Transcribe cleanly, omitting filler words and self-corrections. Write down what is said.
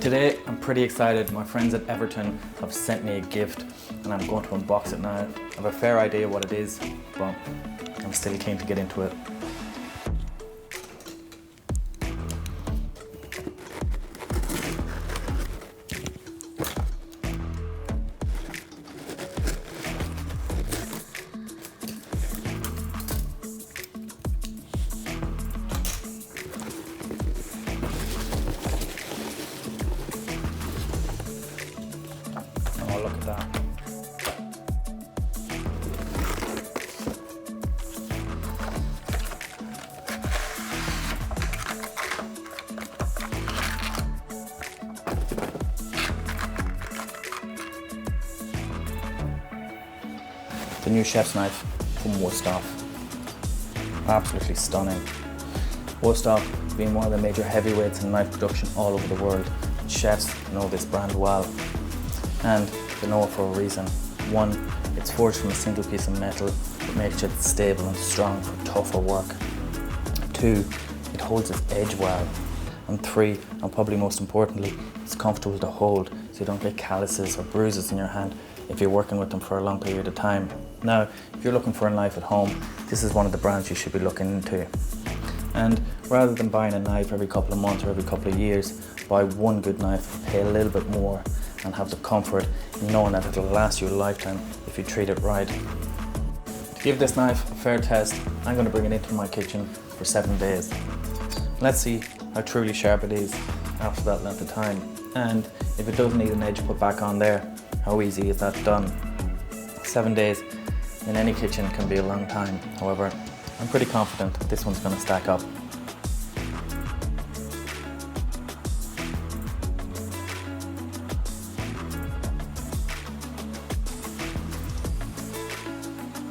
Today I'm pretty excited. My friends at Everton have sent me a gift and I'm going to unbox it now. I have a fair idea what it is, but I'm still keen to get into it. Oh, look at that. The new chef's knife from Wusthof. Absolutely stunning. Wusthof being one of the major heavyweights in knife production all over the world. Chefs know this brand well, and they know it for a reason. One, it's forged from a single piece of metal that makes it stable and strong for tougher work. Two, it holds its edge well. And three, and probably most importantly, it's comfortable to hold so you don't get calluses or bruises in your hand if you're working with them for a long period of time. Now, if you're looking for a knife at home, this is one of the brands you should be looking into. And rather than buying a knife every couple of months or every couple of years, buy one good knife, pay a little bit more, and have the comfort in knowing that it'll last you a lifetime if you treat it right. To give this knife a fair test, I'm going to bring it into my kitchen for 7 days. Let's see how truly sharp it is after that length of time. And if it does need an edge put back on there, how easy is that done? 7 days in any kitchen can be a long time. However, I'm pretty confident this one's going to stack up.